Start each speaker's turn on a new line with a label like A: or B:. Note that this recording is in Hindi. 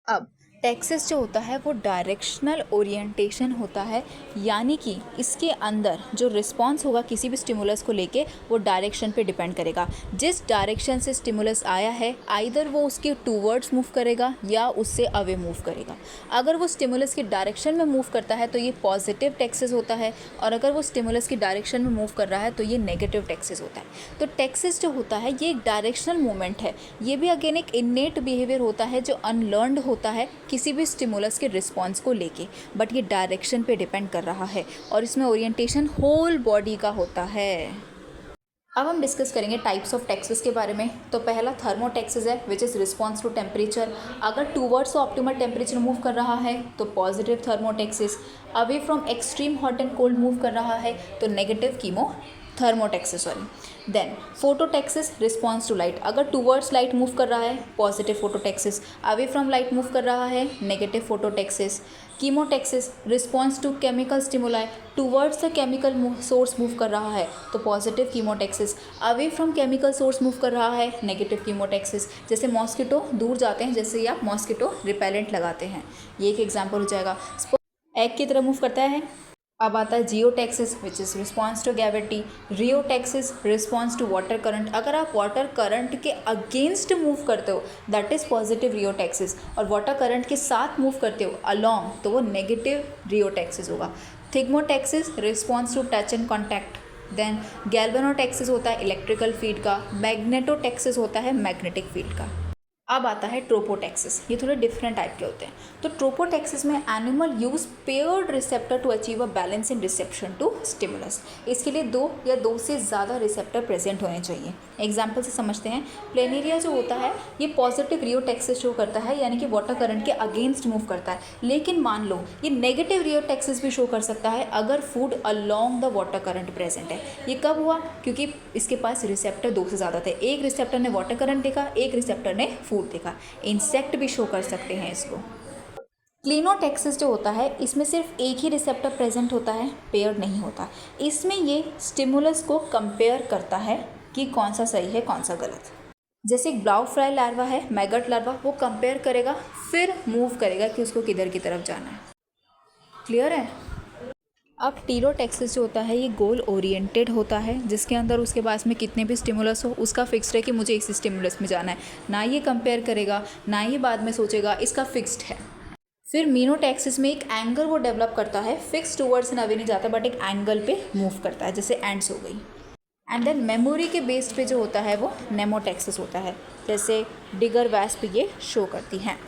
A: अब टैक्सेस जो होता है वो डायरेक्शनल ओरिएंटेशन होता है, यानी कि इसके अंदर जो रिस्पॉन्स होगा किसी भी स्टिमुलस को लेके वो डायरेक्शन पे डिपेंड करेगा। जिस डायरेक्शन से स्टिमुलस आया है आइदर वो उसके टूवर्ड्स मूव करेगा या उससे अवे मूव करेगा। अगर वो स्टिमुलस की डायरेक्शन में मूव करता है तो ये पॉजिटिव टैक्सेस होता है, और अगर वो स्टिमुलस की डायरेक्शन में मूव कर रहा है तो ये नेगेटिव टैक्सेस होता है। तो टैक्सेस जो होता है ये एक डायरेक्शनल मूवमेंट है। ये भी अगेन एक इन्नेट बिहेवियर होता है जो अनलर्नड होता है किसी भी स्टिमुलस के रिस्पॉन्स को लेके, बट ये डायरेक्शन पे डिपेंड कर रहा है और इसमें ओरिएंटेशन होल बॉडी का होता है। अब हम डिस्कस करेंगे टाइप्स ऑफ टैक्सेस के बारे में। तो पहला थर्मोटैक्सेस है which is response to temperature. अगर टूवर्ड्स ऑप्टिमल टेम्परेचर मूव कर रहा है तो positive thermotaxis, away from extreme hot and cold move कर रहा है तो negative chemo thermotaxis sorry. Then phototaxis response to light. अगर टूवर्ड्स लाइट मूव कर रहा है positive phototaxis, away from light move कर रहा है negative phototaxis. Chemotaxis response to chemical stimuli. Towards the chemical source move कर रहा है तो positive chemotaxis, away from chemical source move कर रहा है नेगेटिव कीमोटैक्सेस। जैसे मॉस्किटो दूर जाते हैं, जैसे ही आप मॉस्किटो रिपेलेंट लगाते हैं, ये एक एग्जाम्पल हो जाएगा। एग की तरह मूव करता है। अब आता है geotaxis which is response to gravity. Rheotaxis response to water current. अगर आप वाटर करंट के अगेंस्ट मूव करते हो दैट इज़ पॉजिटिव रियोटैक्सिस, और वाटर करंट के साथ मूव करते हो अलॉन्ग तो वो नेगेटिव रियोटैक्सिस होगा। Thigmotaxis response to touch and contact. Then galvanotaxis होता है इलेक्ट्रिकल फील्ड का। मैग्नेटोटैक्सिस होता है मैग्नेटिक फील्ड का। अब आता है ट्रोपोटैक्सिस। ये थोड़े डिफरेंट टाइप के होते हैं। तो ट्रोपोटैक्सिस में animal use paired receptor to achieve a balance in reception to stimulus. इसके लिए दो या दो से ज़्यादा रिसेप्टर प्रेजेंट होने चाहिए। एग्जाम्पल से समझते हैं। प्लेनेरिया जो होता है ये पॉजिटिव रियोटैक्सिस शो करता है, यानी कि वाटर करंट के अगेंस्ट मूव करता है, लेकिन मान लो ये नेगेटिव रियोटैक्सिस भी शो कर सकता है अगर food along the water current present है। ये कब हुआ? क्योंकि इसके पास रिसेप्टर दो से ज़्यादा थे। एक रिसेप्टर ने वाटर करंट देखा, एक रिसेप्टर ने फूड देखा। इंसेक्ट भी शो कर सकते हैं इसको। क्लिनोटैक्सिस जो होता है इसमें सिर्फ एक ही रिसेप्टर प्रेजेंट होता है, पेयर्ड नहीं होता। इसमें ये स्टिमुलस को कंपेयर करता है कि कौन सा सही है कौन सा गलत। जैसे एक ब्लाउ फ्लाई लार्वा है, मैगट लार्वा, वो कंपेयर करेगा फिर मूव करेगा कि उसको किधर की तरफ जाना है। क्लियर है? अब टीरोटैक्सिस जो होता है ये गोल ओरिएंटेड होता है, जिसके अंदर उसके पास में कितने भी स्टिमुलस हो उसका फिक्स्ड है कि मुझे इस स्टिमुलस में जाना है। ना ये कंपेयर करेगा ना ये बाद में सोचेगा, इसका फिक्स्ड है। फिर मीनोटैक्सिस में एक एंगल वो डेवलप करता है, फिक्स टूवर्ड्स एंड अवे नहीं जाता बट एक एंगल पे मूव करता है, जैसे एंड्स हो गई। एंड देन मेमोरी के बेस्ड पे जो होता है वो नेमोटैक्सिस होता है, जैसे डिगर वैस्प ये शो करती हैं।